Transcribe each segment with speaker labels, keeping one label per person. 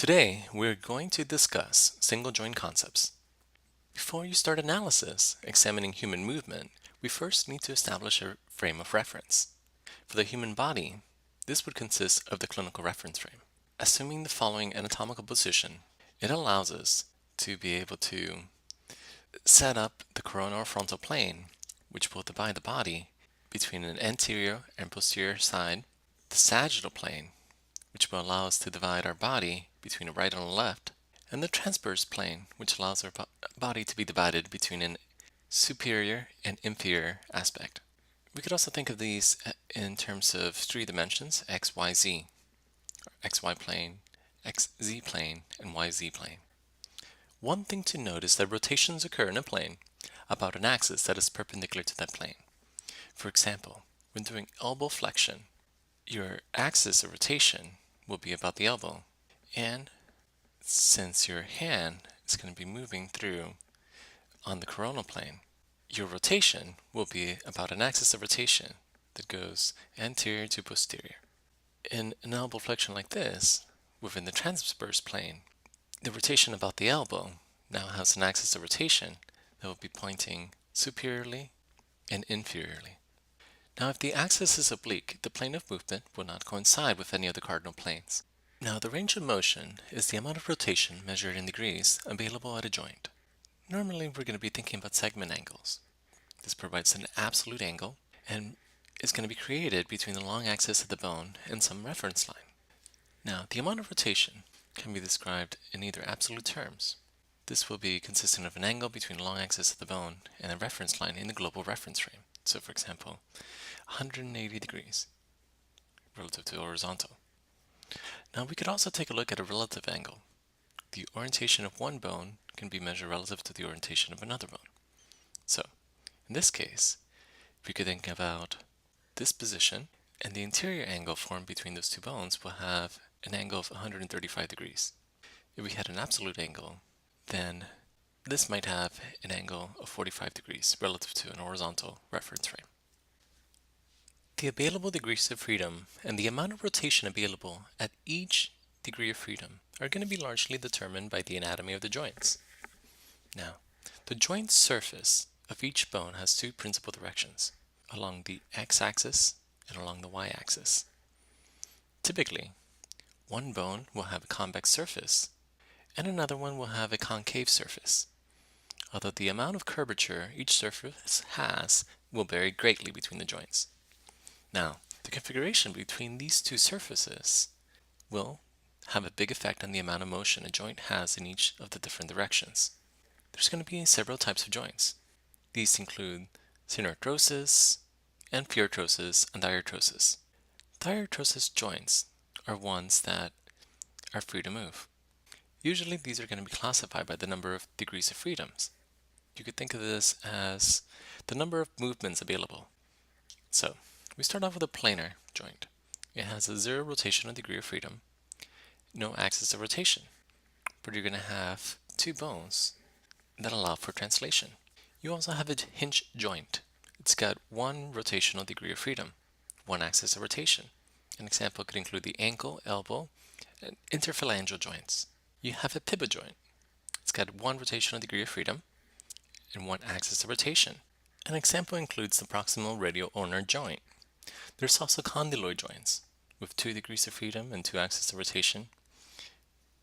Speaker 1: Today, we're going to discuss single joint concepts. Before you start analysis examining human movement, we first need to establish a frame of reference. For the human body, this would consist of the clinical reference frame. Assuming the following anatomical position, it allows us to be able to set up the coronal frontal plane, which will divide the body between an anterior and posterior side, the sagittal plane, which will allow us to divide our body between a right and a left, and the transverse plane, which allows our body to be divided between an superior and inferior aspect. We could also think of these in terms of three dimensions, x, y, z, or xy plane, xz plane, and yz plane. One thing to note is that rotations occur in a plane about an axis that is perpendicular to that plane. For example, when doing elbow flexion, your axis of rotation will be about the elbow, and since your hand is going to be moving through on the coronal plane, your rotation will be about an axis of rotation that goes anterior to posterior. In an elbow flexion like this, within the transverse plane, the rotation about the elbow now has an axis of rotation that will be pointing superiorly and inferiorly. Now, if the axis is oblique, the plane of movement will not coincide with any of the cardinal planes. Now, the range of motion is the amount of rotation measured in degrees available at a joint. Normally, we're going to be thinking about segment angles. This provides an absolute angle and is going to be created between the long axis of the bone and some reference line. Now, the amount of rotation can be described in either absolute terms. This will be consistent of an angle between the long axis of the bone and a reference line in the global reference frame. So, for example, 180 degrees relative to horizontal. Now, we could also take a look at a relative angle. The orientation of one bone can be measured relative to the orientation of another bone. So, in this case, we could think about this position, and the interior angle formed between those two bones will have an angle of 135 degrees. If we had an absolute angle, then this might have an angle of 45 degrees relative to an horizontal reference frame. The available degrees of freedom and the amount of rotation available at each degree of freedom are going to be largely determined by the anatomy of the joints. Now, the joint surface of each bone has two principal directions, along the x-axis and along the y-axis. Typically, one bone will have a convex surface and another one will have a concave surface, although the amount of curvature each surface has will vary greatly between the joints. Now, the configuration between these two surfaces will have a big effect on the amount of motion a joint has in each of the different directions. There's going to be several types of joints. These include synarthrosis, amphiarthrosis, and diarthrosis. Diarthrosis joints are ones that are free to move. Usually these are going to be classified by the number of degrees of freedoms. You could think of this as the number of movements available. So, we start off with a planar joint. It has a zero rotational degree of freedom, no axis of rotation, but you're going to have two bones that allow for translation. You also have a hinge joint. It's got one rotational degree of freedom, one axis of rotation. An example could include the ankle, elbow, and interphalangeal joints. You have a pivot joint. It's got one rotational degree of freedom and one axis of rotation. An example includes the proximal radial ulnar joint. There's also condyloid joints with 2 degrees of freedom and 2 axes of rotation,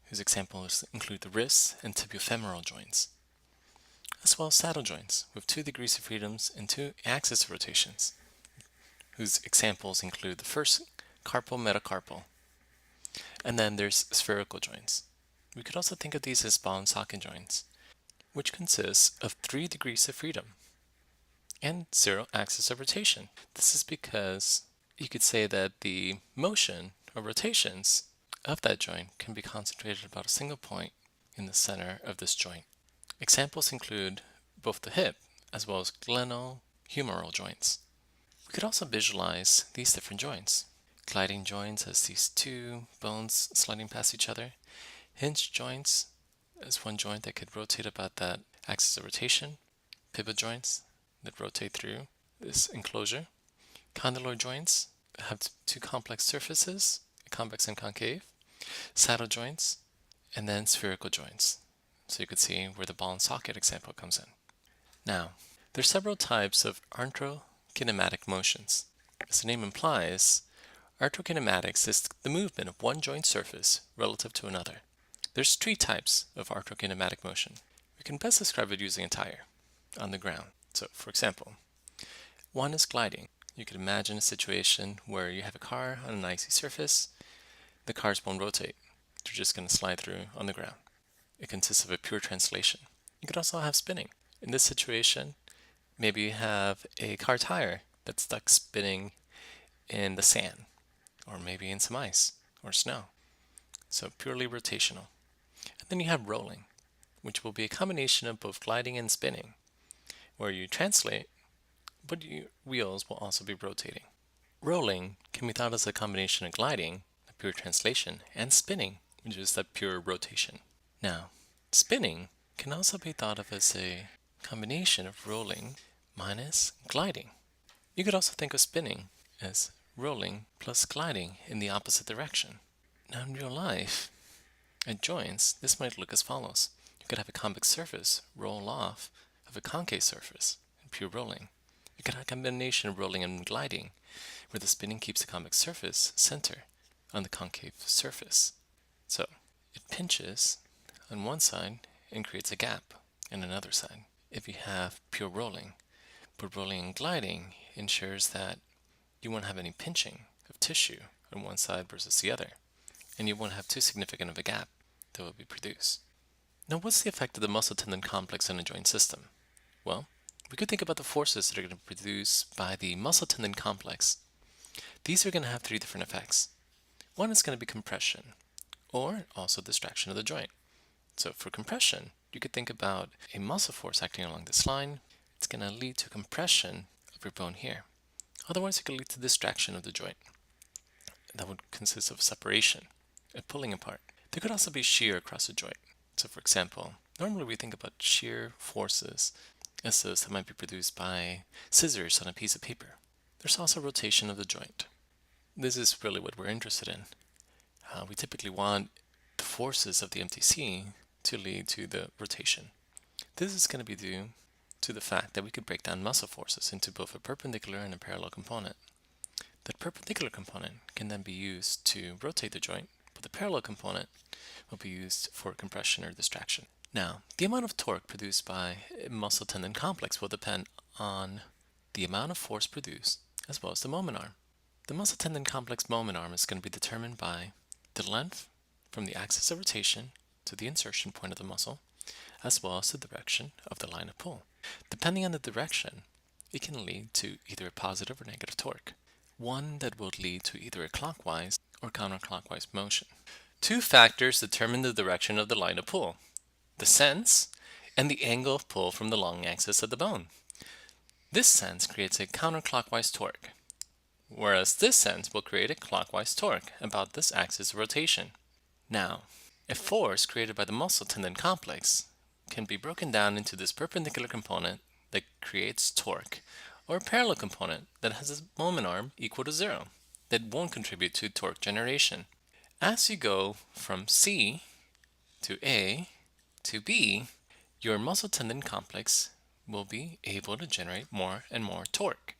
Speaker 1: whose examples include the wrist and tibiofemoral joints, as well as saddle joints with 2 degrees of freedoms and 2 axes of rotations, whose examples include the first carpal metacarpal. And then there's spherical joints. We could also think of these as ball and socket joints, which consists of 3 degrees of freedom and 0 axis of rotation. This is because you could say that the motion or rotations of that joint can be concentrated at about a single point in the center of this joint. Examples include both the hip as well as glenohumeral joints. We could also visualize these different joints. Gliding joints as these two bones sliding past each other. Hinge joints as one joint that could rotate about that axis of rotation. Pivot joints that rotate through this enclosure. Condyloid joints have two complex surfaces, convex and concave. Saddle joints and then spherical joints. So you could see where the ball and socket example comes in. Now, there's several types of arthrokinematic motions. As the name implies, arthrokinematics is the movement of one joint surface relative to another. There's three types of arthrokinematic motion. We can best describe it using a tire on the ground. So, for example, one is gliding. You could imagine a situation where you have a car on an icy surface. The cars won't rotate. They're just going to slide through on the ground. It consists of a pure translation. You could also have spinning. In this situation, maybe you have a car tire that's stuck spinning in the sand, or maybe in some ice or snow. So purely rotational. And then you have rolling, which will be a combination of both gliding and spinning, where you translate, but your wheels will also be rotating. Rolling can be thought as a combination of gliding, a pure translation, and spinning, which is that pure rotation. Now, spinning can also be thought of as a combination of rolling minus gliding. You could also think of spinning as rolling plus gliding in the opposite direction. Now in real life, at joints, this might look as follows. You could have a convex surface roll off of a concave surface in pure rolling. You could have a combination of rolling and gliding, where the spinning keeps the convex surface center on the concave surface. So it pinches on one side and creates a gap in another side. If you have pure rolling, but rolling and gliding ensures that you won't have any pinching of tissue on one side versus the other, and you won't have too significant of a gap that will be produced. Now, what's the effect of the muscle-tendon complex in a joint system? Well, we could think about the forces that are going to be produced by the muscle-tendon complex. These are going to have three different effects. One is going to be compression, or also distraction of the joint. So for compression, you could think about a muscle force acting along this line. It's going to lead to compression of your bone here. Otherwise, it could lead to distraction of the joint. That would consist of separation, a pulling apart. There could also be shear across the joint. So for example, normally we think about shear forces as those that might be produced by scissors on a piece of paper. There's also rotation of the joint. This is really what we're interested in. We typically want the forces of the MTC to lead to the rotation. This is going to be due to the fact that we could break down muscle forces into both a perpendicular and a parallel component. That perpendicular component can then be used to rotate the joint, but the parallel component will be used for compression or distraction. Now, the amount of torque produced by a muscle tendon complex will depend on the amount of force produced as well as the moment arm. The muscle tendon complex moment arm is going to be determined by the length from the axis of rotation to the insertion point of the muscle, as well as the direction of the line of pull. Depending on the direction, it can lead to either a positive or negative torque, one that will lead to either a clockwise or counterclockwise motion. Two factors determine the direction of the line of pull: the sense and the angle of pull from the long axis of the bone. This sense creates a counterclockwise torque, whereas this sense will create a clockwise torque about this axis of rotation. Now, a force created by the muscle tendon complex can be broken down into this perpendicular component that creates torque, or a parallel component that has a moment arm equal to 0 that won't contribute to torque generation. As you go from C to A to B, your muscle tendon complex will be able to generate more and more torque.